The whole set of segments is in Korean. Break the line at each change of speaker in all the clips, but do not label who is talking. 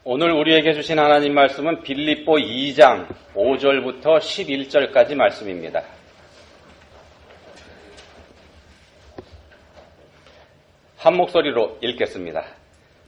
오늘 우리에게 주신 하나님 말씀은 빌립보 2장 5절부터 11절까지 말씀입니다. 한 목소리로 읽겠습니다.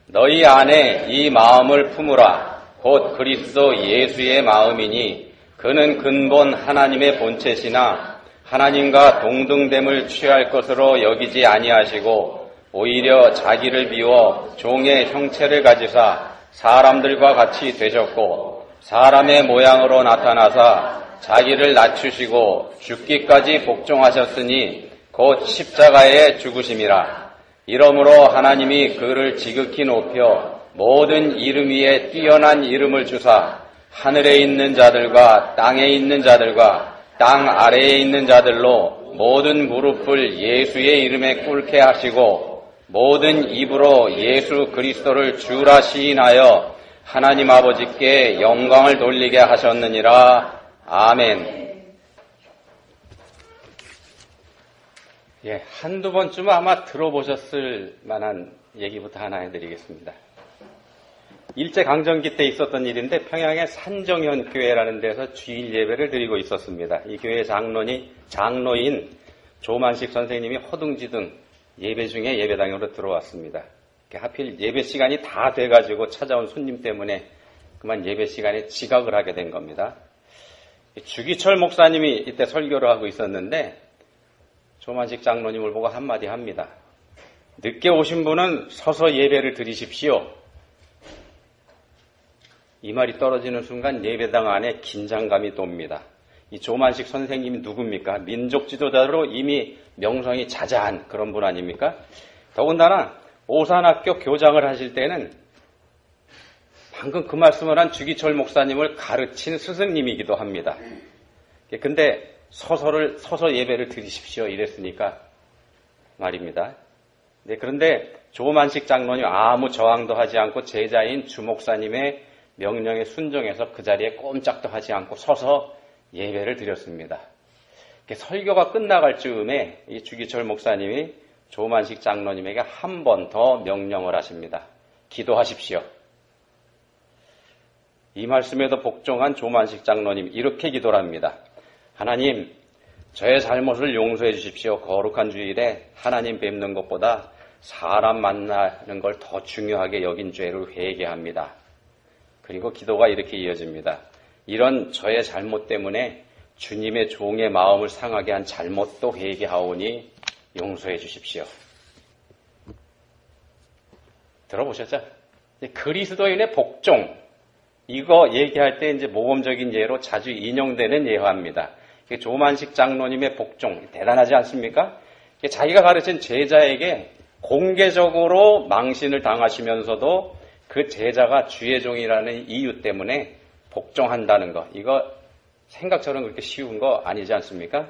너희 안에 이 마음을 품으라. 곧 그리스도 예수의 마음이니 그는 근본 하나님의 본체시나 하나님과 동등됨을 취할 것으로 여기지 아니하시고 오히려 자기를 비워 종의 형체를 가지사 사람들과 같이 되셨고 사람의 모양으로 나타나사 자기를 낮추시고 죽기까지 복종하셨으니 곧 십자가에 죽으심이라. 이러므로 하나님이 그를 지극히 높여 모든 이름 위에 뛰어난 이름을 주사 하늘에 있는 자들과 땅에 있는 자들과 땅 아래에 있는 자들로 모든 무릎을 예수의 이름에 꿇게 하시고 모든 입으로 예수 그리스도를 주라 시인하여 하나님 아버지께 영광을 돌리게 하셨느니라. 아멘. 한두 번쯤은 아마 들어보셨을 만한 얘기부터 하나 해드리겠습니다. 일제강점기 때 있었던 일인데 평양의 산정현 교회라는 데서 주일 예배를 드리고 있었습니다. 이 교회 장로인 조만식 선생님이 허둥지둥 예배 중에 예배당으로 들어왔습니다. 하필 예배 시간이 다 돼가지고 찾아온 손님 때문에 그만 예배 시간에 지각을 하게 된 겁니다. 주기철 목사님이 이때 설교를 하고 있었는데 조만식 장로님을 보고 한마디 합니다. 늦게 오신 분은 서서 예배를 드리십시오. 이 말이 떨어지는 순간 예배당 안에 긴장감이 돕니다. 이 조만식 선생님이 누굽니까? 민족 지도자로 이미 명성이 자자한 그런 분 아닙니까? 더군다나 오산학교 교장을 하실 때는 방금 그 말씀을 한 주기철 목사님을 가르친 스승님이기도 합니다. 근데 서서 예배를 드리십시오 이랬으니까 말입니다. 그런데 조만식 장로님 아무 저항도 하지 않고 제자인 주 목사님의 명령에 순종해서 그 자리에 꼼짝도 하지 않고 서서 예배를 드렸습니다. 설교가 끝나갈 즈음에 이 주기철 목사님이 조만식 장로님에게 한 번 더 명령을 하십니다. 기도하십시오. 이 말씀에도 복종한 조만식 장로님 이렇게 기도를 합니다. 하나님, 저의 잘못을 용서해 주십시오. 거룩한 주일에 하나님 뵙는 것보다 사람 만나는 걸 더 중요하게 여긴 죄를 회개합니다. 그리고 기도가 이렇게 이어집니다. 이런 저의 잘못 때문에 주님의 종의 마음을 상하게 한 잘못도 회개하오니 용서해 주십시오. 들어보셨죠? 그리스도인의 복종, 이거 얘기할 때 이제 모범적인 예로 자주 인용되는 예화입니다. 조만식 장로님의 복종, 대단하지 않습니까? 자기가 가르친 제자에게 공개적으로 망신을 당하시면서도 그 제자가 주의 종이라는 이유 때문에 복종한다는 거, 이거 생각처럼 그렇게 쉬운 거 아니지 않습니까?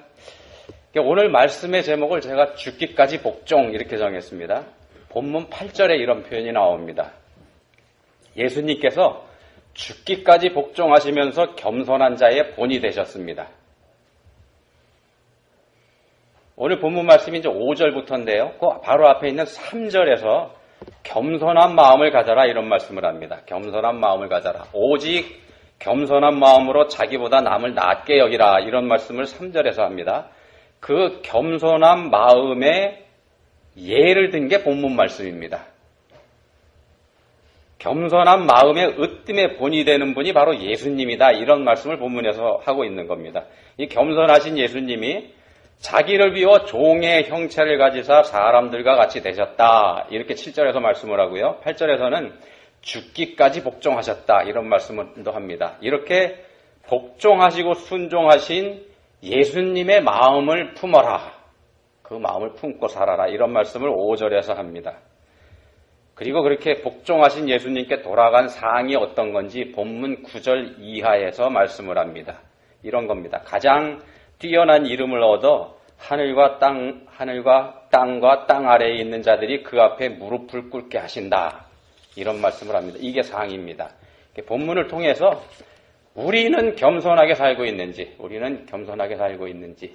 오늘 말씀의 제목을 제가 죽기까지 복종 이렇게 정했습니다. 본문 8절에 이런 표현이 나옵니다. 예수님께서 죽기까지 복종하시면서 겸손한 자의 본이 되셨습니다. 오늘 본문 말씀이 이제 5절부터인데요. 그 바로 앞에 있는 3절에서 겸손한 마음을 가져라 이런 말씀을 합니다. 겸손한 마음을 가져라. 오직 겸손한 마음으로 자기보다 남을 낮게 여기라 이런 말씀을 3절에서 합니다. 그 겸손한 마음에 예를 든 게 본문 말씀입니다. 겸손한 마음의 으뜸의 본이 되는 분이 바로 예수님이다 이런 말씀을 본문에서 하고 있는 겁니다. 이 겸손하신 예수님이 자기를 비워 종의 형체를 가지사 사람들과 같이 되셨다 이렇게 7절에서 말씀을 하고요. 8절에서는 죽기까지 복종하셨다 이런 말씀도 합니다. 이렇게 복종하시고 순종하신 예수님의 마음을 품어라. 그 마음을 품고 살아라 이런 말씀을 5절에서 합니다. 그리고 그렇게 복종하신 예수님께 돌아간 사항이 어떤 건지 본문 9절 이하에서 말씀을 합니다. 이런 겁니다. 가장 뛰어난 이름을 얻어 하늘과 땅과 땅 아래에 있는 자들이 그 앞에 무릎을 꿇게 하신다. 이런 말씀을 합니다. 이게 사항입니다. 본문을 통해서 우리는 겸손하게 살고 있는지,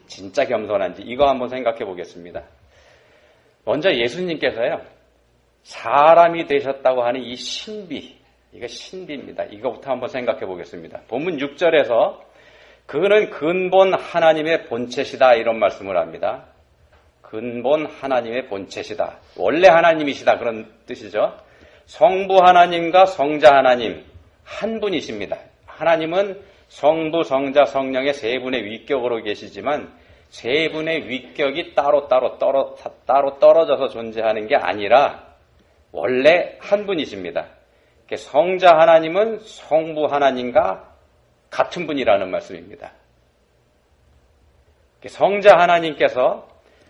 진짜 겸손한지 이거 한번 생각해 보겠습니다. 먼저 예수님께서요, 사람이 되셨다고 하는 이 신비, 이거 신비입니다. 이거부터 한번 생각해 보겠습니다. 본문 6절에서 그는 근본 하나님의 본체시다 이런 말씀을 합니다. 근본 하나님의 본체시다. 원래 하나님이시다 그런 뜻이죠. 성부 하나님과 성자 하나님 한 분이십니다. 하나님은 성부, 성자, 성령의 세 분의 위격으로 계시지만 세 분의 위격이 따로 떨어져서 존재하는 게 아니라 원래 한 분이십니다. 성자 하나님은 성부 하나님과 같은 분이라는 말씀입니다. 성자 하나님께서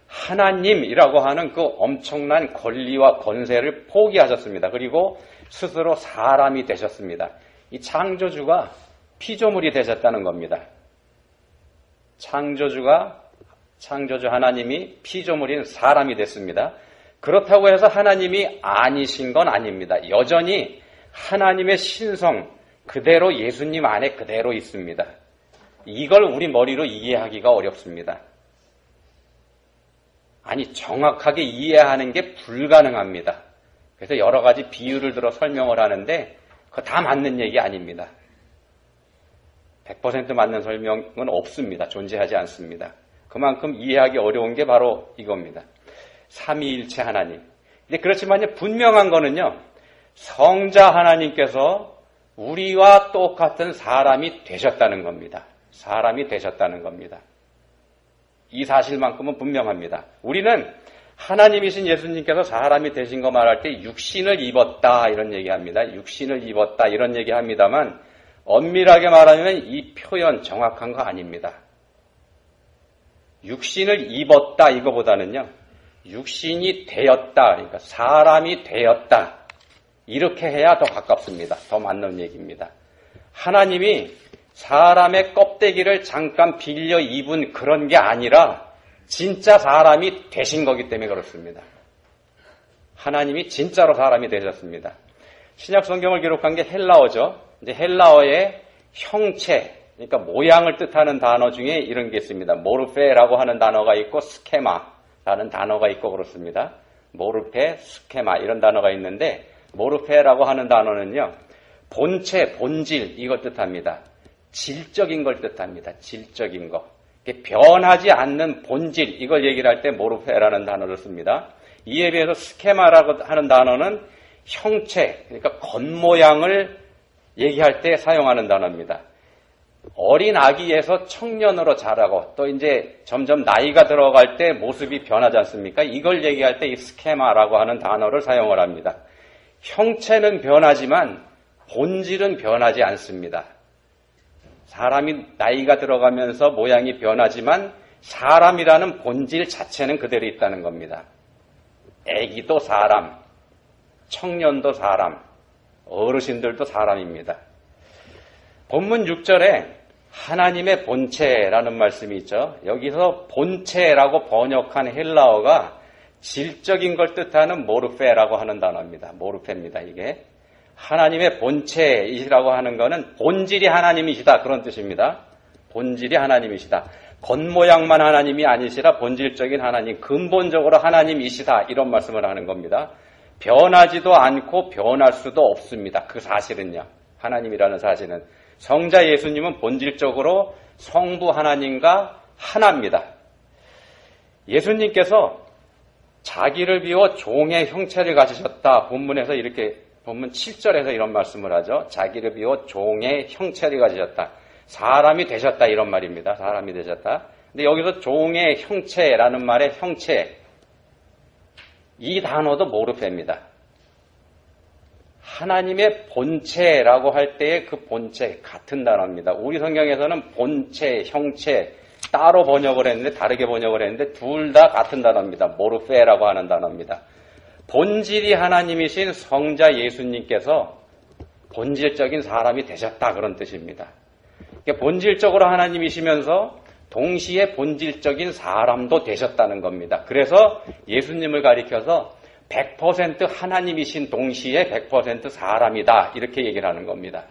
하나님이라고 하는 그 엄청난 권리와 권세를 포기하셨습니다. 그리고 스스로 사람이 되셨습니다. 이 창조주가 피조물이 되셨다는 겁니다. 창조주 하나님이 피조물인 사람이 됐습니다. 그렇다고 해서 하나님이 아니신 건 아닙니다. 여전히 하나님의 신성 그대로 예수님 안에 그대로 있습니다. 이걸 우리 머리로 이해하기가 어렵습니다. 아니, 정확하게 이해하는 게 불가능합니다. 그래서 여러 가지 비유를 들어 설명을 하는데 그거 다 맞는 얘기 아닙니다. 100% 맞는 설명은 없습니다. 존재하지 않습니다. 그만큼 이해하기 어려운 게 바로 이겁니다. 삼위일체 하나님. 그렇지만 분명한 거는요. 성자 하나님께서 우리와 똑같은 사람이 되셨다는 겁니다. 사람이 되셨다는 겁니다. 이 사실만큼은 분명합니다. 우리는 하나님이신 예수님께서 사람이 되신 거 말할 때 육신을 입었다 이런 얘기합니다. 육신을 입었다 이런 얘기합니다만 엄밀하게 말하면 이 표현 정확한 거 아닙니다. 육신을 입었다 이거보다는요. 육신이 되었다 그러니까 사람이 되었다 이렇게 해야 더 가깝습니다. 더 맞는 얘기입니다. 하나님이 사람의 껍데기를 잠깐 빌려 입은 그런 게 아니라 진짜 사람이 되신 거기 때문에 그렇습니다. 하나님이 진짜로 사람이 되셨습니다. 신약 성경을 기록한 게 헬라어죠. 이제 헬라어의 형체, 그러니까 모양을 뜻하는 단어 중에 이런 게 있습니다. 모르페라고 하는 단어가 있고 스케마라는 단어가 있고 그렇습니다. 모르페, 스케마 이런 단어가 있는데 모르페라고 하는 단어는요. 본체, 본질 이걸 뜻합니다. 질적인 걸 뜻합니다. 질적인 거. 변하지 않는 본질 이걸 얘기를 할 때 모르페라는 단어를 씁니다. 이에 비해서 스케마라고 하는 단어는 형체, 그러니까 겉모양을 얘기할 때 사용하는 단어입니다. 어린 아기에서 청년으로 자라고 또 이제 점점 나이가 들어갈 때 모습이 변하지 않습니까? 이걸 얘기할 때 이 스케마라고 하는 단어를 사용을 합니다. 형체는 변하지만 본질은 변하지 않습니다. 사람이 나이가 들어가면서 모양이 변하지만 사람이라는 본질 자체는 그대로 있다는 겁니다. 아기도 사람, 청년도 사람, 어르신들도 사람입니다. 본문 6절에 하나님의 본체라는 말씀이 있죠. 여기서 본체라고 번역한 헬라어가 질적인 걸 뜻하는 모르페라고 하는 단어입니다. 모르페입니다. 이게 하나님의 본체이시라고 하는 것은 본질이 하나님이시다 그런 뜻입니다. 본질이 하나님이시다. 겉모양만 하나님이 아니시라 본질적인 하나님, 근본적으로 하나님이시다 이런 말씀을 하는 겁니다. 변하지도 않고 변할 수도 없습니다. 그 사실은요. 하나님이라는 사실은. 성자 예수님은 본질적으로 성부 하나님과 하나입니다. 예수님께서 자기를 비워 종의 형체를 가지셨다. 본문에서 이렇게 본문 7절에서 이런 말씀을 하죠. 자기를 비워 종의 형체를 가지셨다. 사람이 되셨다 이런 말입니다. 사람이 되셨다. 근데 여기서 종의 형체라는 말의 형체 이 단어도 모르페입니다. 하나님의 본체라고 할 때의 그 본체 같은 단어입니다. 우리 성경에서는 본체, 형체 따로 번역을 했는데 다르게 번역을 했는데 둘 다 같은 단어입니다. 모르페라고 하는 단어입니다. 본질이 하나님이신 성자 예수님께서 본질적인 사람이 되셨다 그런 뜻입니다. 그러니까 본질적으로 하나님이시면서 동시에 본질적인 사람도 되셨다는 겁니다. 그래서 예수님을 가리켜서 100% 하나님이신 동시에 100% 사람이다 이렇게 얘기를 하는 겁니다.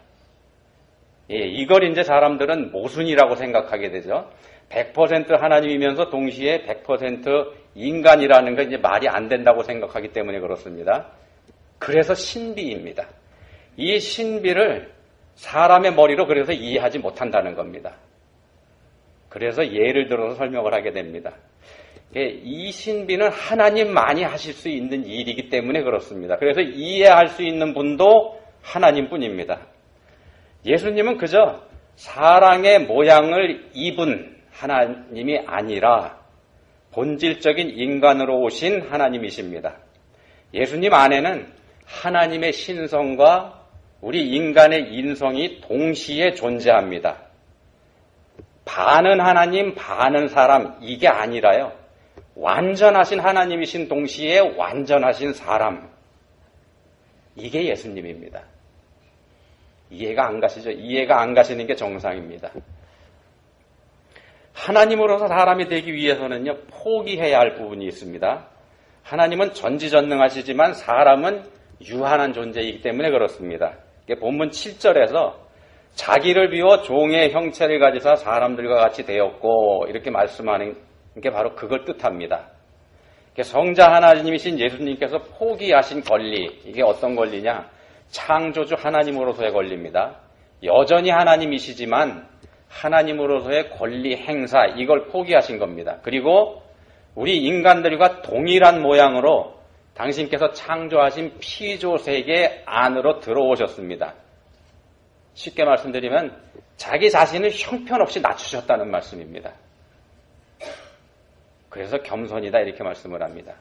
예, 이걸 이제 사람들은 모순이라고 생각하게 되죠. 100% 하나님이면서 동시에 100% 인간이라는 건 이제 말이 안 된다고 생각하기 때문에 그렇습니다. 그래서 신비입니다. 이 신비를 사람의 머리로 그래서 이해하지 못한다는 겁니다. 그래서 예를 들어서 설명을 하게 됩니다. 이 신비는 하나님만이 하실 수 있는 일이기 때문에 그렇습니다. 그래서 이해할 수 있는 분도 하나님뿐입니다. 예수님은 그저 사랑의 모양을 입은 하나님이 아니라 본질적인 인간으로 오신 하나님이십니다. 예수님 안에는 하나님의 신성과 우리 인간의 인성이 동시에 존재합니다. 반은 하나님, 반은 사람, 이게 아니라요. 완전하신 하나님이신 동시에 완전하신 사람. 이게 예수님입니다. 이해가 안 가시죠? 이해가 안 가시는 게 정상입니다. 하나님으로서 사람이 되기 위해서는요, 포기해야 할 부분이 있습니다. 하나님은 전지전능하시지만 사람은 유한한 존재이기 때문에 그렇습니다. 본문 7절에서 자기를 비워 종의 형체를 가지사 사람들과 같이 되었고 이렇게 말씀하는 게 바로 그걸 뜻합니다. 성자 하나님이신 예수님께서 포기하신 권리, 이게 어떤 권리냐? 창조주 하나님으로서의 권리입니다. 여전히 하나님이시지만 하나님으로서의 권리 행사, 이걸 포기하신 겁니다. 그리고 우리 인간들과 동일한 모양으로 당신께서 창조하신 피조 세계 안으로 들어오셨습니다. 쉽게 말씀드리면 자기 자신을 형편없이 낮추셨다는 말씀입니다. 그래서 겸손이다 이렇게 말씀을 합니다.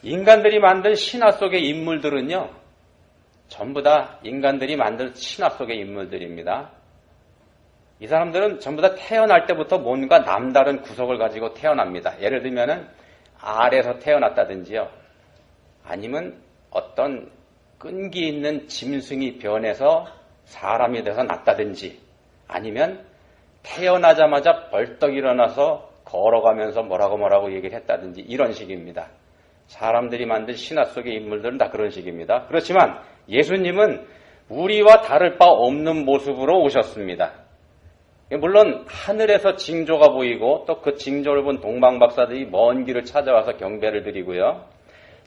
인간들이 만든 신화 속의 인물들은요, 전부 다 인간들이 만든 신화 속의 인물들입니다. 이 사람들은 전부 다 태어날 때부터 뭔가 남다른 구석을 가지고 태어납니다. 예를 들면은 알에서 태어났다든지요. 아니면 어떤 끈기 있는 짐승이 변해서 사람이 돼서 났다든지, 아니면 태어나자마자 벌떡 일어나서 걸어가면서 뭐라고 얘기를 했다든지, 이런 식입니다. 사람들이 만든 신화 속의 인물들은 다 그런 식입니다. 그렇지만 예수님은 우리와 다를 바 없는 모습으로 오셨습니다. 물론 하늘에서 징조가 보이고 또 그 징조를 본 동방박사들이 먼 길을 찾아와서 경배를 드리고요.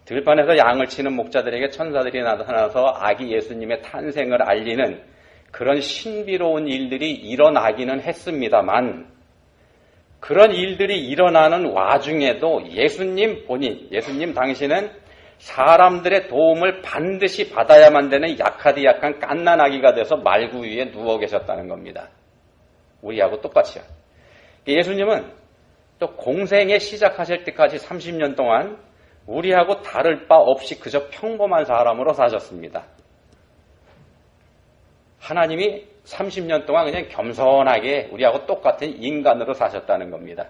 들판에서 양을 치는 목자들에게 천사들이 나타나서 아기 예수님의 탄생을 알리는 그런 신비로운 일들이 일어나기는 했습니다만, 그런 일들이 일어나는 와중에도 예수님 본인, 예수님 당신은 사람들의 도움을 반드시 받아야만 되는 약하디 약한 갓난아기가 돼서 말구 위에 누워 계셨다는 겁니다. 우리하고 똑같이요. 예수님은 또 공생에 시작하실 때까지 30년 동안 우리하고 다를 바 없이 그저 평범한 사람으로 사셨습니다. 하나님이 30년 동안 그냥 겸손하게 우리하고 똑같은 인간으로 사셨다는 겁니다.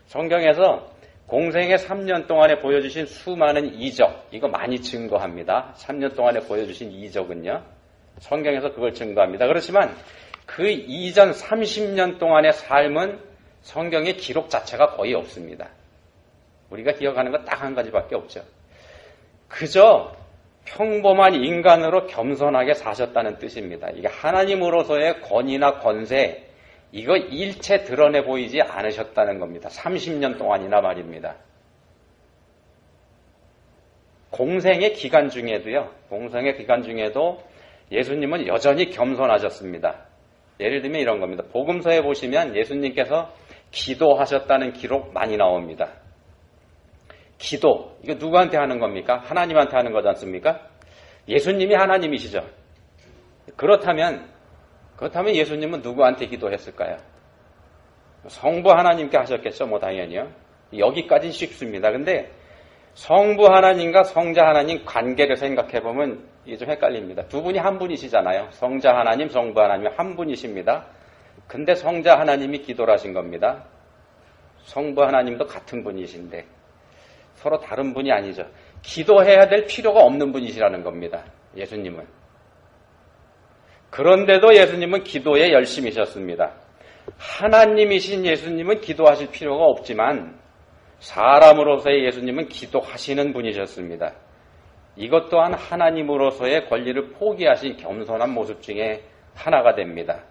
성경에서 공생의 3년 동안에 보여주신 수많은 이적, 이거 많이 증거합니다. 3년 동안에 보여주신 이적은요, 성경에서 그걸 증거합니다. 그렇지만 그 이전 30년 동안의 삶은 성경의 기록 자체가 거의 없습니다. 우리가 기억하는 건 딱 한 가지밖에 없죠. 그저 평범한 인간으로 겸손하게 사셨다는 뜻입니다. 이게 하나님으로서의 권위나 권세, 이거 일체 드러내 보이지 않으셨다는 겁니다. 30년 동안이나 말입니다. 공생의 기간 중에도요, 공생의 기간 중에도 예수님은 여전히 겸손하셨습니다. 예를 들면 이런 겁니다. 복음서에 보시면 예수님께서 기도하셨다는 기록 많이 나옵니다. 기도, 이거 누구한테 하는 겁니까? 하나님한테 하는 거지 않습니까? 예수님이 하나님이시죠. 그렇다면 예수님은 누구한테 기도했을까요? 성부 하나님께 하셨겠죠, 뭐 당연히요. 여기까지는 쉽습니다. 근데 성부 하나님과 성자 하나님 관계를 생각해보면 이게 좀 헷갈립니다. 두 분이 한 분이시잖아요. 성자 하나님, 성부 하나님 한 분이십니다. 근데 성자 하나님이 기도를 하신 겁니다. 성부 하나님도 같은 분이신데 서로 다른 분이 아니죠. 기도해야 될 필요가 없는 분이시라는 겁니다. 예수님은. 그런데도 예수님은 기도에 열심이셨습니다. 하나님이신 예수님은 기도하실 필요가 없지만 사람으로서의 예수님은 기도하시는 분이셨습니다. 이것 또한 하나님으로서의 권리를 포기하신 겸손한 모습 중에 하나가 됩니다.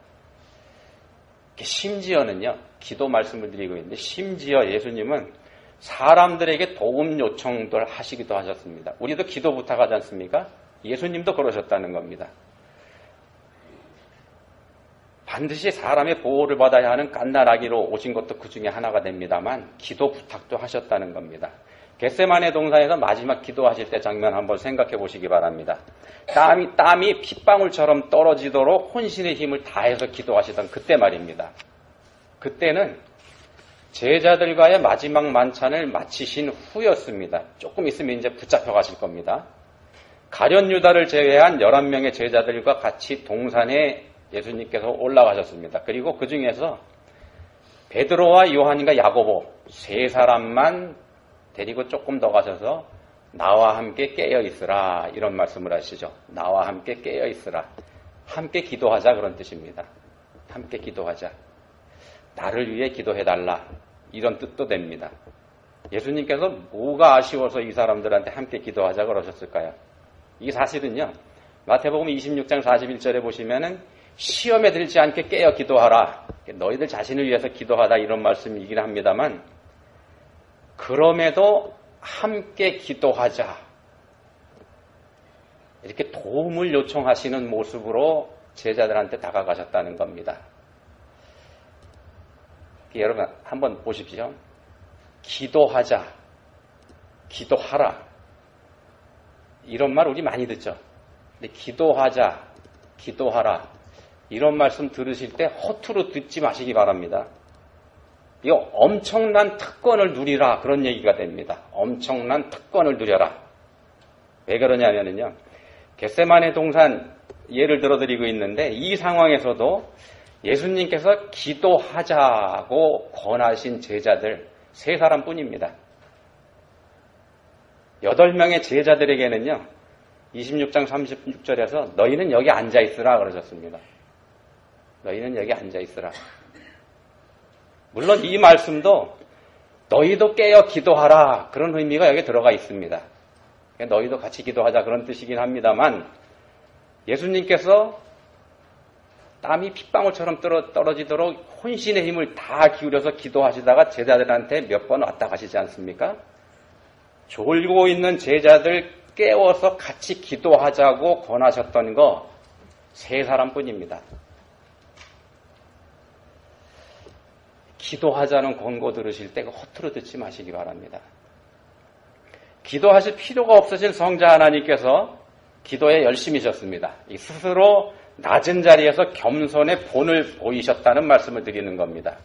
심지어는요, 기도 말씀을 드리고 있는데 심지어 예수님은 사람들에게 도움 요청들 하시기도 하셨습니다. 우리도 기도 부탁하지 않습니까? 예수님도 그러셨다는 겁니다. 반드시 사람의 보호를 받아야 하는 갓난아기로 오신 것도 그 중에 하나가 됩니다만 기도 부탁도 하셨다는 겁니다. 겟세마네 동산에서 마지막 기도하실 때 장면 한번 생각해 보시기 바랍니다. 땀이 핏방울처럼 떨어지도록 혼신의 힘을 다해서 기도하시던 그때 말입니다. 그때는 제자들과의 마지막 만찬을 마치신 후였습니다. 조금 있으면 이제 붙잡혀 가실 겁니다. 가룟 유다를 제외한 11명의 제자들과 같이 동산에 예수님께서 올라가셨습니다. 그리고 그 중에서 베드로와 요한과 야고보 세 사람만 데리고 조금 더 가셔서 나와 함께 깨어 있으라 이런 말씀을 하시죠. 나와 함께 깨어 있으라. 함께 기도하자 그런 뜻입니다. 함께 기도하자. 나를 위해 기도해달라 이런 뜻도 됩니다. 예수님께서 뭐가 아쉬워서 이 사람들한테 함께 기도하자 그러셨을까요? 이 사실은요. 마태복음 26장 41절에 보시면은 시험에 들지 않게 깨어 기도하라. 너희들 자신을 위해서 기도하다 이런 말씀이긴 합니다만 그럼에도 함께 기도하자. 이렇게 도움을 요청하시는 모습으로 제자들한테 다가가셨다는 겁니다. 여러분 한번 보십시오. 기도하자. 기도하라. 이런 말 우리 많이 듣죠. 근데 기도하자. 기도하라. 이런 말씀 들으실 때 허투루 듣지 마시기 바랍니다. 이거 엄청난 특권을 누리라 그런 얘기가 됩니다. 엄청난 특권을 누려라. 왜 그러냐면요. 겟세마네 동산 예를 들어드리고 있는데 이 상황에서도 예수님께서 기도하자고 권하신 제자들 세 사람뿐입니다. 8명의 제자들에게는요. 26장 36절에서 너희는 여기 앉아있으라 그러셨습니다. 너희는 여기 앉아있으라. 물론 이 말씀도 너희도 깨어 기도하라 그런 의미가 여기 들어가 있습니다. 너희도 같이 기도하자 그런 뜻이긴 합니다만 예수님께서 땀이 핏방울처럼 떨어지도록 혼신의 힘을 다 기울여서 기도하시다가 제자들한테 몇 번 왔다 가시지 않습니까? 졸고 있는 제자들 깨워서 같이 기도하자고 권하셨던 거 세 사람뿐입니다. 기도하자는 권고 들으실 때 허투루 듣지 마시기 바랍니다. 기도하실 필요가 없으신 성자 하나님께서 기도에 열심이셨습니다. 스스로 낮은 자리에서 겸손의 본을 보이셨다는 말씀을 드리는 겁니다.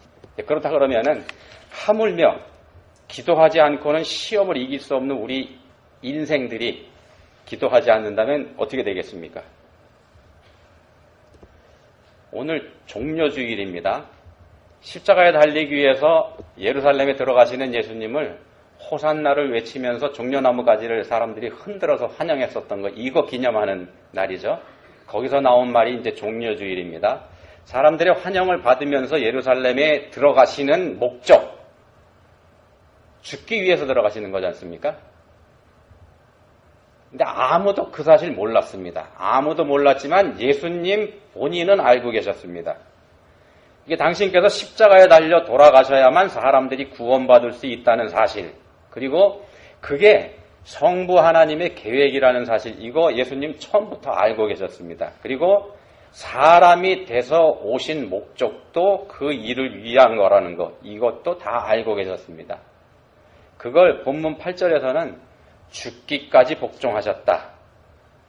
그렇다 그러면은 하물며 기도하지 않고는 시험을 이길 수 없는 우리 인생들이 기도하지 않는다면 어떻게 되겠습니까? 오늘 종려주일입니다. 십자가에 달리기 위해서 예루살렘에 들어가시는 예수님을 호산나를 외치면서 종려나무 가지를 사람들이 흔들어서 환영했었던 거 이거 기념하는 날이죠. 거기서 나온 말이 이제 종려주일입니다. 사람들의 환영을 받으면서 예루살렘에 들어가시는 목적 죽기 위해서 들어가시는 거지 않습니까? 근데 아무도 그 사실 몰랐습니다. 아무도 몰랐지만 예수님 본인은 알고 계셨습니다. 이게 당신께서 십자가에 달려 돌아가셔야만 사람들이 구원받을 수 있다는 사실, 그리고 그게 성부 하나님의 계획이라는 사실, 이거 예수님 처음부터 알고 계셨습니다. 그리고 사람이 돼서 오신 목적도 그 일을 위한 거라는 것, 이것도 다 알고 계셨습니다. 그걸 본문 8절에서는 죽기까지 복종하셨다.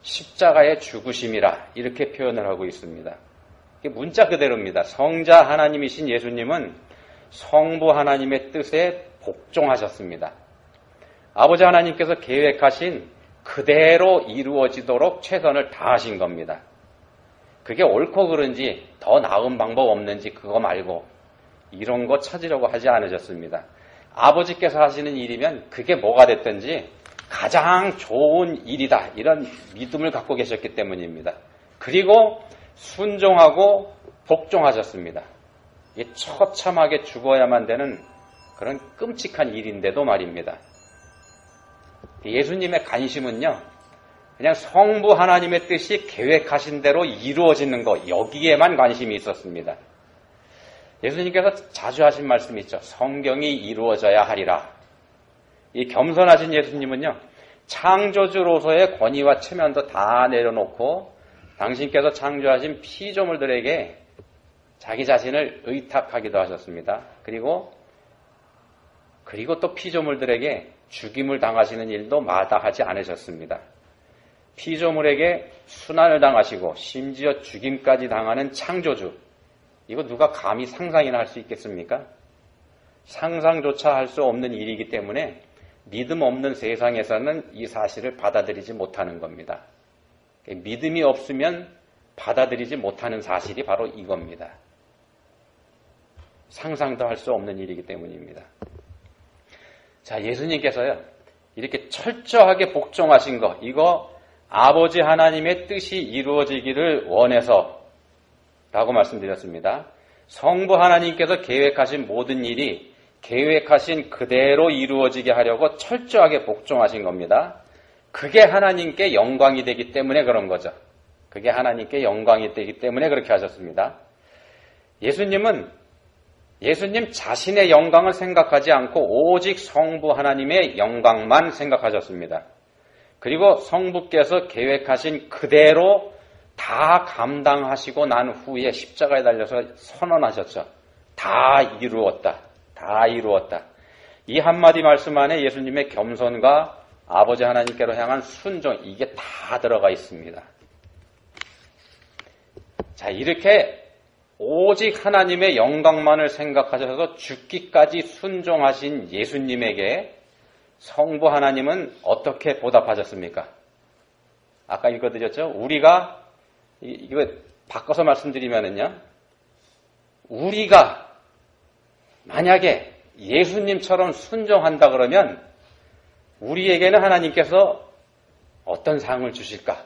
십자가의 죽으심이라 이렇게 표현을 하고 있습니다. 이게 문자 그대로입니다. 성자 하나님이신 예수님은 성부 하나님의 뜻에 복종하셨습니다. 아버지 하나님께서 계획하신 그대로 이루어지도록 최선을 다하신 겁니다. 그게 옳고 그른지 더 나은 방법 없는지 그거 말고 이런 거 찾으려고 하지 않으셨습니다. 아버지께서 하시는 일이면 그게 뭐가 됐든지 가장 좋은 일이다 이런 믿음을 갖고 계셨기 때문입니다. 그리고 순종하고 복종하셨습니다. 이게 처참하게 죽어야만 되는 그런 끔찍한 일인데도 말입니다. 예수님의 관심은요, 그냥 성부 하나님의 뜻이 계획하신 대로 이루어지는 것, 여기에만 관심이 있었습니다. 예수님께서 자주 하신 말씀이 있죠. 성경이 이루어져야 하리라. 이 겸손하신 예수님은요, 창조주로서의 권위와 체면도 다 내려놓고 당신께서 창조하신 피조물들에게 자기 자신을 의탁하기도 하셨습니다. 그리고 또 피조물들에게 죽임을 당하시는 일도 마다하지 않으셨습니다. 피조물에게 순환을 당하시고 심지어 죽임까지 당하는 창조주, 이거 누가 감히 상상이나 할 수 있겠습니까? 상상조차 할 수 없는 일이기 때문에 믿음 없는 세상에서는 이 사실을 받아들이지 못하는 겁니다. 믿음이 없으면 받아들이지 못하는 사실이 바로 이겁니다. 상상도 할 수 없는 일이기 때문입니다. 자, 예수님께서요, 이렇게 철저하게 복종하신 거, 이거 아버지 하나님의 뜻이 이루어지기를 원해서 라고 말씀드렸습니다. 성부 하나님께서 계획하신 모든 일이 계획하신 그대로 이루어지게 하려고 철저하게 복종하신 겁니다. 그게 하나님께 영광이 되기 때문에 그런 거죠. 그게 하나님께 영광이 되기 때문에 그렇게 하셨습니다. 예수님 자신의 영광을 생각하지 않고 오직 성부 하나님의 영광만 생각하셨습니다. 그리고 성부께서 계획하신 그대로 다 감당하시고 난 후에 십자가에 달려서 선언하셨죠. 다 이루었다. 다 이루었다. 이 한마디 말씀 안에 예수님의 겸손과 아버지 하나님께로 향한 순종, 이게 다 들어가 있습니다. 자, 이렇게 오직 하나님의 영광만을 생각하셔서 죽기까지 순종하신 예수님에게 성부 하나님은 어떻게 보답하셨습니까? 아까 읽어드렸죠? 우리가, 이거 바꿔서 말씀드리면은요, 우리가 만약에 예수님처럼 순종한다 그러면 우리에게는 하나님께서 어떤 상을 주실까?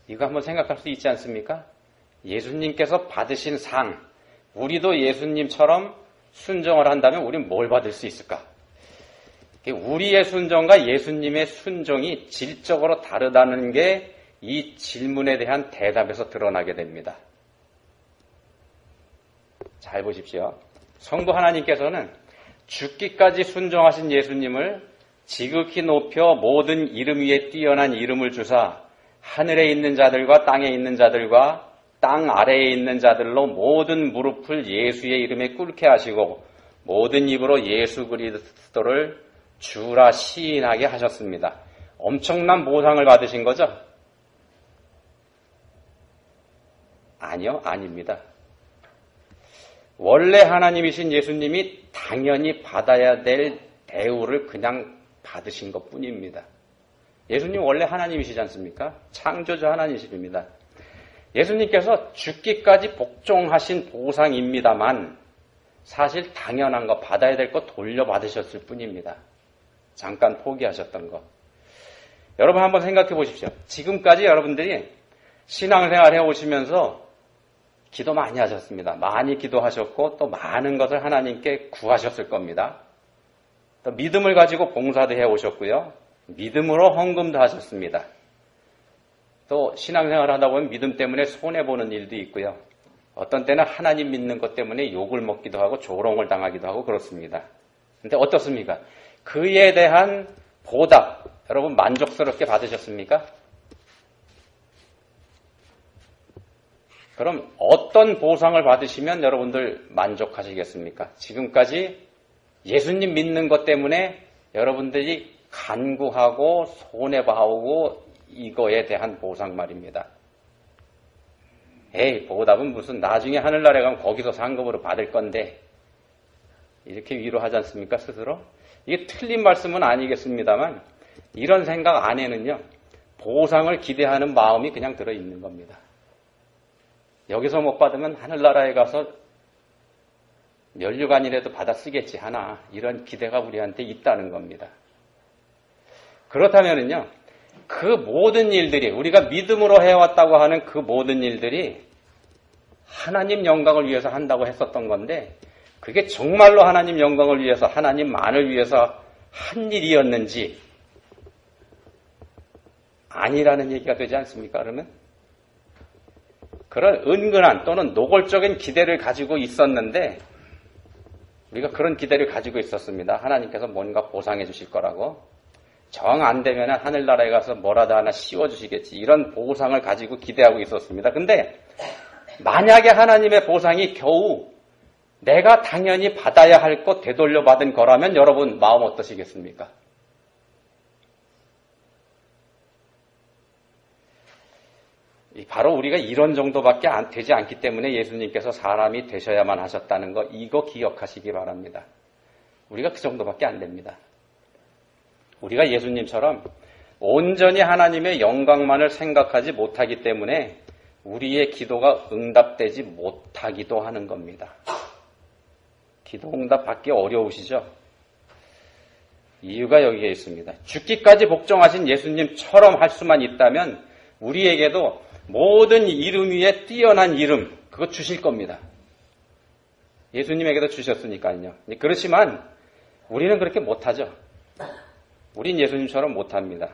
이거 한번 생각할 수 있지 않습니까? 예수님께서 받으신 상, 우리도 예수님처럼 순종을 한다면 우리는 뭘 받을 수 있을까? 우리의 순종과 예수님의 순종이 질적으로 다르다는 게 이 질문에 대한 대답에서 드러나게 됩니다. 잘 보십시오. 성부 하나님께서는 죽기까지 순종하신 예수님을 지극히 높여 모든 이름 위에 뛰어난 이름을 주사 하늘에 있는 자들과 땅에 있는 자들과 땅 아래에 있는 자들로 모든 무릎을 예수의 이름에 꿇게 하시고 모든 입으로 예수 그리스도를 주라 시인하게 하셨습니다. 엄청난 보상을 받으신 거죠? 아니요, 아닙니다. 원래 하나님이신 예수님이 당연히 받아야 될 대우를 그냥 받으신 것 뿐입니다. 예수님 원래 하나님이시지 않습니까? 창조주 하나님이십니다. 예수님께서 죽기까지 복종하신 보상입니다만 사실 당연한 거, 받아야 될 거 돌려받으셨을 뿐입니다. 잠깐 포기하셨던 거. 여러분 한번 생각해 보십시오. 지금까지 여러분들이 신앙생활 해오시면서 기도 많이 하셨습니다. 많이 기도하셨고 또 많은 것을 하나님께 구하셨을 겁니다. 또 믿음을 가지고 봉사도 해오셨고요. 믿음으로 헌금도 하셨습니다. 또 신앙생활 하다 보면 믿음 때문에 손해보는 일도 있고요. 어떤 때는 하나님 믿는 것 때문에 욕을 먹기도 하고 조롱을 당하기도 하고 그렇습니다. 근데 어떻습니까? 그에 대한 보답, 여러분 만족스럽게 받으셨습니까? 그럼 어떤 보상을 받으시면 여러분들 만족하시겠습니까? 지금까지 예수님 믿는 것 때문에 여러분들이 간구하고 손해봐오고 이거에 대한 보상 말입니다. 에이, 보답은 무슨 나중에 하늘나라에 가면 거기서 상급으로 받을 건데 이렇게 위로하지 않습니까? 스스로? 이게 틀린 말씀은 아니겠습니다만 이런 생각 안에는요, 보상을 기대하는 마음이 그냥 들어있는 겁니다. 여기서 못 받으면 하늘나라에 가서 면류관이라도 받아 쓰겠지 하나, 이런 기대가 우리한테 있다는 겁니다. 그렇다면은요, 그 모든 일들이, 우리가 믿음으로 해왔다고 하는 그 모든 일들이 하나님 영광을 위해서 한다고 했었던 건데, 그게 정말로 하나님 영광을 위해서, 하나님만을 위해서 한 일이었는지 아니라는 얘기가 되지 않습니까? 그러면 그런 은근한 또는 노골적인 기대를 가지고 있었는데 우리가 그런 기대를 가지고 있었습니다. 하나님께서 뭔가 보상해 주실 거라고. 정 안 되면 하늘나라에 가서 뭐라도 하나 씌워주시겠지. 이런 보상을 가지고 기대하고 있었습니다. 근데 만약에 하나님의 보상이 겨우 내가 당연히 받아야 할 것 되돌려 받은 거라면 여러분 마음 어떠시겠습니까? 바로 우리가 이런 정도밖에 되지 않기 때문에 예수님께서 사람이 되셔야만 하셨다는 거, 이거 기억하시기 바랍니다. 우리가 그 정도밖에 안 됩니다. 우리가 예수님처럼 온전히 하나님의 영광만을 생각하지 못하기 때문에 우리의 기도가 응답되지 못하기도 하는 겁니다. 기도 응답 받기 어려우시죠? 이유가 여기에 있습니다. 죽기까지 복종하신 예수님처럼 할 수만 있다면 우리에게도 모든 이름 위에 뛰어난 이름, 그거 주실 겁니다. 예수님에게도 주셨으니까요. 그렇지만 우리는 그렇게 못하죠. 우린 예수님처럼 못합니다.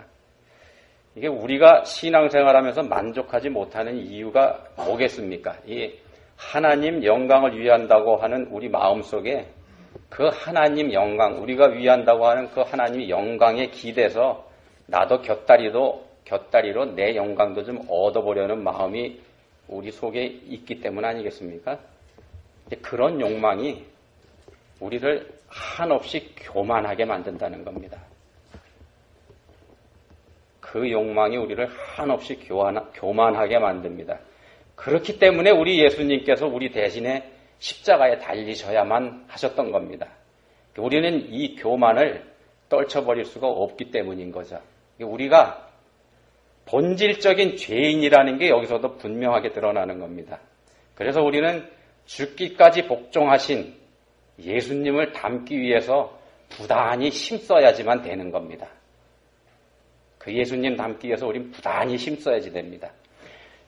이게 우리가 신앙생활하면서 만족하지 못하는 이유가 뭐겠습니까? 이 하나님 영광을 위한다고 하는 우리 마음속에 그 하나님 영광, 우리가 위한다고 하는 그 하나님 영광에 기대서 나도 곁다리로 내 영광도 좀 얻어보려는 마음이 우리 속에 있기 때문 아니겠습니까? 그런 욕망이 우리를 한없이 교만하게 만든다는 겁니다. 그 욕망이 우리를 한없이 교만하게 만듭니다. 그렇기 때문에 우리 예수님께서 우리 대신에 십자가에 달리셔야만 하셨던 겁니다. 우리는 이 교만을 떨쳐버릴 수가 없기 때문인 거죠. 우리가 본질적인 죄인이라는 게 여기서도 분명하게 드러나는 겁니다. 그래서 우리는 죽기까지 복종하신 예수님을 닮기 위해서 부단히 힘써야지만 되는 겁니다. 그 예수님 닮기 위해서 우린 부단히 힘써야지 됩니다.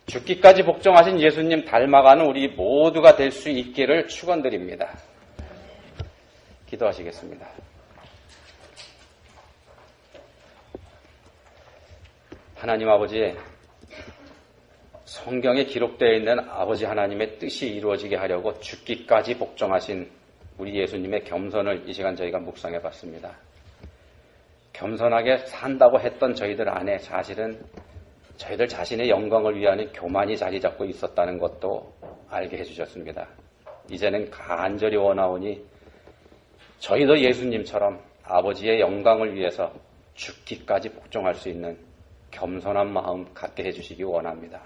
죽기까지 복종하신 예수님 닮아가는 우리 모두가 될 수 있기를 축원드립니다. 기도하시겠습니다. 하나님 아버지, 성경에 기록되어 있는 아버지 하나님의 뜻이 이루어지게 하려고 죽기까지 복종하신 우리 예수님의 겸손을 이 시간 저희가 묵상해 봤습니다. 겸손하게 산다고 했던 저희들 안에 사실은 저희들 자신의 영광을 위하는 교만이 자리 잡고 있었다는 것도 알게 해주셨습니다. 이제는 간절히 원하오니 저희도 예수님처럼 아버지의 영광을 위해서 죽기까지 복종할 수 있는 겸손한 마음 갖게 해주시기 원합니다.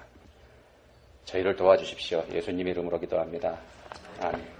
저희를 도와주십시오. 예수님 이름으로 기도합니다. 아멘.